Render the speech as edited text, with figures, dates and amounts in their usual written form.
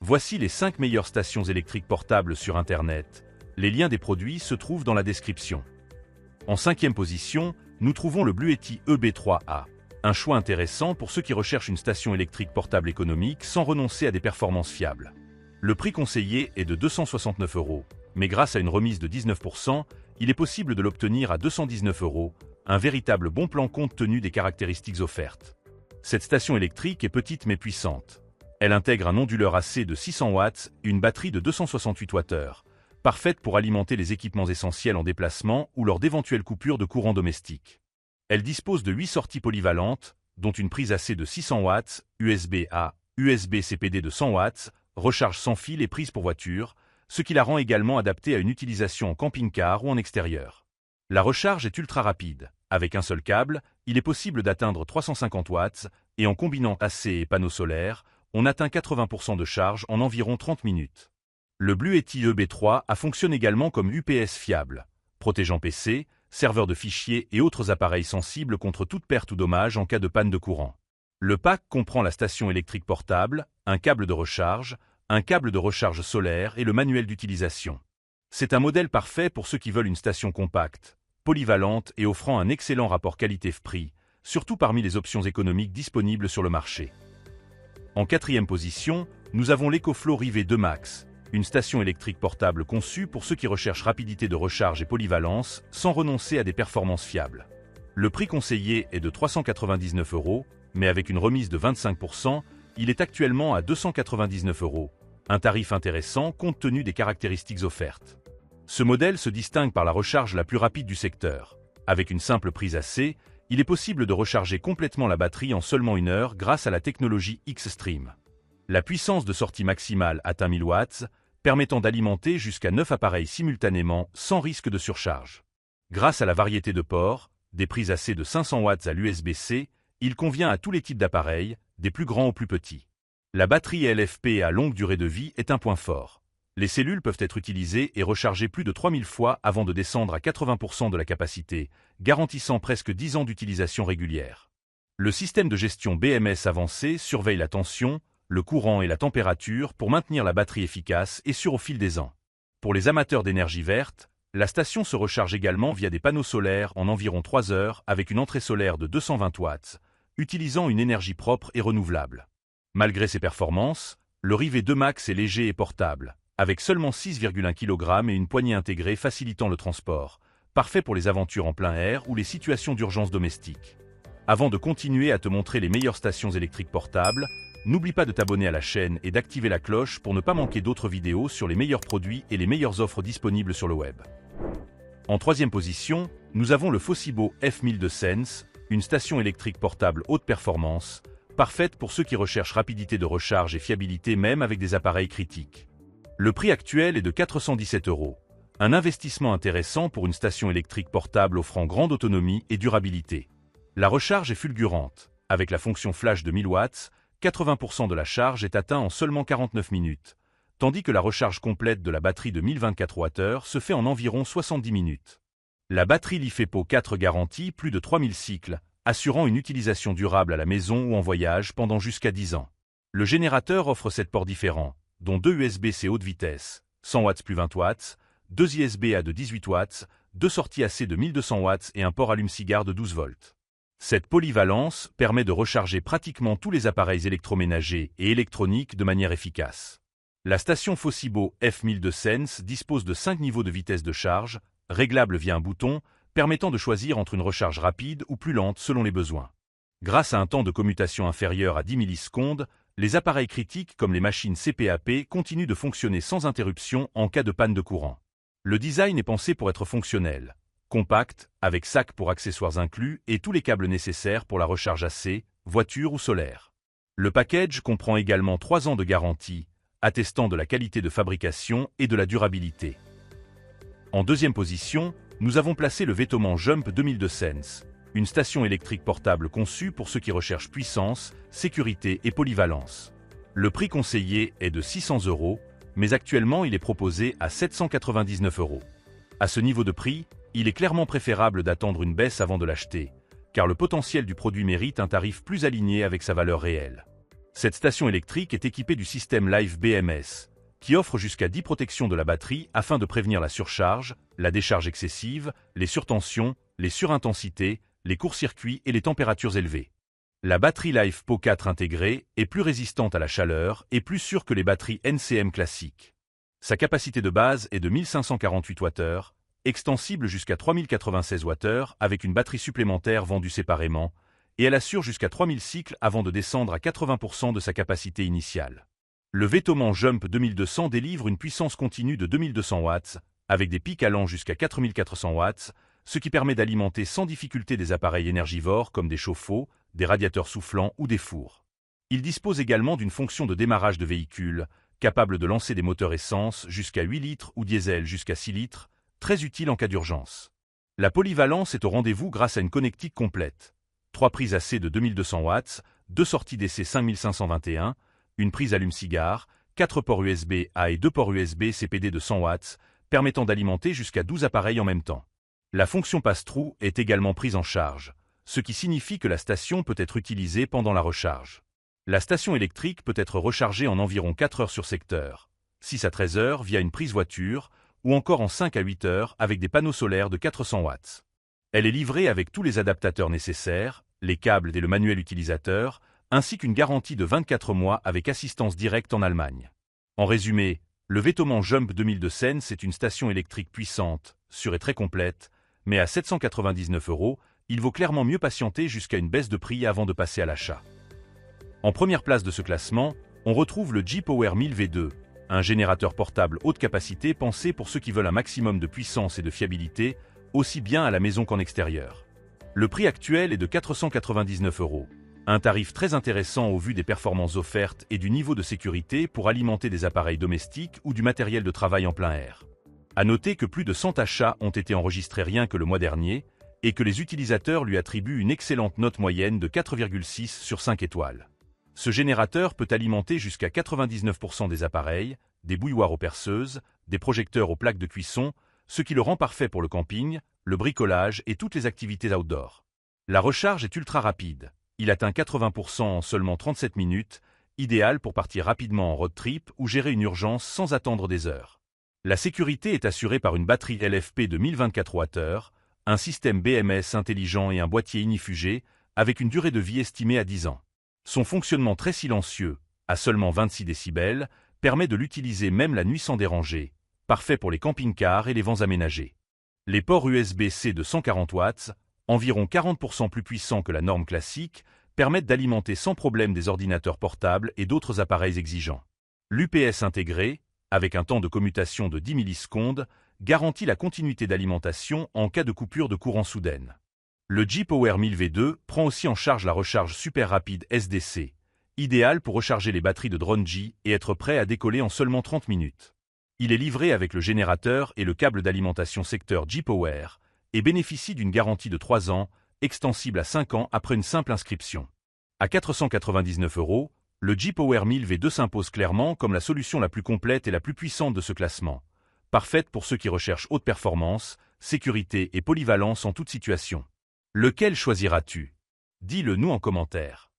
Voici les 5 meilleures stations électriques portables sur Internet. Les liens des produits se trouvent dans la description. En 5e position, nous trouvons le Bluetti EB3A. Un choix intéressant pour ceux qui recherchent une station électrique portable économique sans renoncer à des performances fiables. Le prix conseillé est de 269 €, mais grâce à une remise de 19%, il est possible de l'obtenir à 219 €, un véritable bon plan compte tenu des caractéristiques offertes. Cette station électrique est petite mais puissante. Elle intègre un onduleur AC de 600 watts et une batterie de 268 Wh, parfaite pour alimenter les équipements essentiels en déplacement ou lors d'éventuelles coupures de courant domestique. Elle dispose de 8 sorties polyvalentes, dont une prise AC de 600 watts, USB-A, USB-CPD de 100 watts, recharge sans fil et prise pour voiture, ce qui la rend également adaptée à une utilisation en camping-car ou en extérieur. La recharge est ultra rapide. Avec un seul câble, il est possible d'atteindre 350 watts et en combinant AC et panneaux solaires, on atteint 80% de charge en environ 30 minutes. Le Bluetti EB3A fonctionne également comme UPS fiable, protégeant PC, serveurs de fichiers et autres appareils sensibles contre toute perte ou dommage en cas de panne de courant. Le pack comprend la station électrique portable, un câble de recharge, un câble de recharge solaire et le manuel d'utilisation. C'est un modèle parfait pour ceux qui veulent une station compacte, polyvalente et offrant un excellent rapport qualité-prix, surtout parmi les options économiques disponibles sur le marché. En 4e position, nous avons l'EcoFlow Rivet 2 Max, une station électrique portable conçue pour ceux qui recherchent rapidité de recharge et polyvalence sans renoncer à des performances fiables. Le prix conseillé est de 399 €, mais avec une remise de 25%, il est actuellement à 299 €, un tarif intéressant compte tenu des caractéristiques offertes. Ce modèle se distingue par la recharge la plus rapide du secteur. Avec une simple prise AC, il est possible de recharger complètement la batterie en seulement 1 heure grâce à la technologie X-Stream. La puissance de sortie maximale atteint 1000 watts, permettant d'alimenter jusqu'à 9 appareils simultanément sans risque de surcharge. Grâce à la variété de ports, des prises AC de 500 watts à l'USB-C, il convient à tous les types d'appareils, des plus grands aux plus petits. La batterie LFP à longue durée de vie est un point fort. Les cellules peuvent être utilisées et rechargées plus de 3000 fois avant de descendre à 80% de la capacité, garantissant presque 10 ans d'utilisation régulière. Le système de gestion BMS avancé surveille la tension, le courant et la température pour maintenir la batterie efficace et sûre au fil des ans. Pour les amateurs d'énergie verte, la station se recharge également via des panneaux solaires en environ 3 heures avec une entrée solaire de 220 watts, utilisant une énergie propre et renouvelable. Malgré ses performances, le Rivet 2 Max est léger et portable, avec seulement 6,1 kg et une poignée intégrée facilitant le transport, parfait pour les aventures en plein air ou les situations d'urgence domestique. Avant de continuer à te montrer les meilleures stations électriques portables, n'oublie pas de t'abonner à la chaîne et d'activer la cloche pour ne pas manquer d'autres vidéos sur les meilleurs produits et les meilleures offres disponibles sur le web. En 3e position, nous avons le Fosibo F1002 Sense, une station électrique portable haute performance, parfaite pour ceux qui recherchent rapidité de recharge et fiabilité même avec des appareils critiques. Le prix actuel est de 417 €, un investissement intéressant pour une station électrique portable offrant grande autonomie et durabilité. La recharge est fulgurante, avec la fonction flash de 1000 watts, 80% de la charge est atteint en seulement 49 minutes, tandis que la recharge complète de la batterie de 1024 Wh se fait en environ 70 minutes. La batterie LiFePO 4 garantit plus de 3000 cycles, assurant une utilisation durable à la maison ou en voyage pendant jusqu'à 10 ans. Le générateur offre 7 ports différents, dont 2 USB-C haute vitesse, 100 watts plus 20 watts, 2 USB-A de 18 watts, 2 sorties AC de 1200 watts et un port allume-cigare de 12 volts. Cette polyvalence permet de recharger pratiquement tous les appareils électroménagers et électroniques de manière efficace. La station Fosibo F1002 Sense dispose de 5 niveaux de vitesse de charge, réglables via un bouton, permettant de choisir entre une recharge rapide ou plus lente selon les besoins. Grâce à un temps de commutation inférieur à 10 millisecondes, les appareils critiques comme les machines CPAP continuent de fonctionner sans interruption en cas de panne de courant. Le design est pensé pour être fonctionnel, compact, avec sac pour accessoires inclus et tous les câbles nécessaires pour la recharge AC, voiture ou solaire. Le package comprend également 3 ans de garantie, attestant de la qualité de fabrication et de la durabilité. En 2e position, nous avons placé le Vetoman Jump 2002 Sense, une station électrique portable conçue pour ceux qui recherchent puissance, sécurité et polyvalence. Le prix conseillé est de 600 €, mais actuellement il est proposé à 799 €. À ce niveau de prix, il est clairement préférable d'attendre une baisse avant de l'acheter, car le potentiel du produit mérite un tarif plus aligné avec sa valeur réelle. Cette station électrique est équipée du système Live BMS, qui offre jusqu'à 10 protections de la batterie afin de prévenir la surcharge, la décharge excessive, les surtensions, les surintensités, les courts-circuits et les températures élevées. La batterie Live Po 4 intégrée est plus résistante à la chaleur et plus sûre que les batteries NCM classiques. Sa capacité de base est de 1548 Wh, extensible jusqu'à 3096 Wh avec une batterie supplémentaire vendue séparément, et elle assure jusqu'à 3000 cycles avant de descendre à 80% de sa capacité initiale. Le Vetoman Jump 2200 délivre une puissance continue de 2200 watts, avec des pics allant jusqu'à 4400 watts, ce qui permet d'alimenter sans difficulté des appareils énergivores comme des chauffe-eau, des radiateurs soufflants ou des fours. Il dispose également d'une fonction de démarrage de véhicule, capable de lancer des moteurs essence jusqu'à 8 litres ou diesel jusqu'à 6 litres, très utile en cas d'urgence. La polyvalence est au rendez-vous grâce à une connectique complète. 3 prises AC de 2200 watts, 2 sorties DC 5521, une prise allume-cigare, 4 ports USB-A et 2 ports USB CPD de 100 watts, permettant d'alimenter jusqu'à 12 appareils en même temps. La fonction passe-trou est également prise en charge, ce qui signifie que la station peut être utilisée pendant la recharge. La station électrique peut être rechargée en environ 4 heures sur secteur, 6 à 13 heures via une prise voiture, ou encore en 5 à 8 heures avec des panneaux solaires de 400 watts. Elle est livrée avec tous les adaptateurs nécessaires, les câbles et le manuel utilisateur, ainsi qu'une garantie de 24 mois avec assistance directe en Allemagne. En résumé, le Vetoman Jump 2002 c'est une station électrique puissante, sûre et très complète, mais à 799 €, il vaut clairement mieux patienter jusqu'à une baisse de prix avant de passer à l'achat. En première place de ce classement, on retrouve le G-Power 1000 V2, un générateur portable haute capacité pensé pour ceux qui veulent un maximum de puissance et de fiabilité, aussi bien à la maison qu'en extérieur. Le prix actuel est de 499 €. Un tarif très intéressant au vu des performances offertes et du niveau de sécurité pour alimenter des appareils domestiques ou du matériel de travail en plein air. À noter que plus de 100 achats ont été enregistrés rien que le mois dernier et que les utilisateurs lui attribuent une excellente note moyenne de 4,6 sur 5 étoiles. Ce générateur peut alimenter jusqu'à 99% des appareils, des bouilloires aux perceuses, des projecteurs aux plaques de cuisson, ce qui le rend parfait pour le camping, le bricolage et toutes les activités outdoor. La recharge est ultra rapide. Il atteint 80% en seulement 37 minutes, idéal pour partir rapidement en road trip ou gérer une urgence sans attendre des heures. La sécurité est assurée par une batterie LFP de 1024 Wh, un système BMS intelligent et un boîtier inifugé, avec une durée de vie estimée à 10 ans. Son fonctionnement très silencieux, à seulement 26 décibels, permet de l'utiliser même la nuit sans déranger, parfait pour les camping-cars et les vents aménagés. Les ports USB-C de 140 watts, environ 40% plus puissants que la norme classique, permettent d'alimenter sans problème des ordinateurs portables et d'autres appareils exigeants. L'UPS intégré, avec un temps de commutation de 10 millisecondes, garantit la continuité d'alimentation en cas de coupure de courant soudaine. Le G-Power 1000 V2 prend aussi en charge la recharge super rapide SDC, idéal pour recharger les batteries de drone G et être prêt à décoller en seulement 30 minutes. Il est livré avec le générateur et le câble d'alimentation secteur G-Power et bénéficie d'une garantie de 3 ans, extensible à 5 ans après une simple inscription. À 499 €, le G-Power 1000 V2 s'impose clairement comme la solution la plus complète et la plus puissante de ce classement, parfaite pour ceux qui recherchent haute performance, sécurité et polyvalence en toute situation. Lequel choisiras-tu? Dis-le nous en commentaire.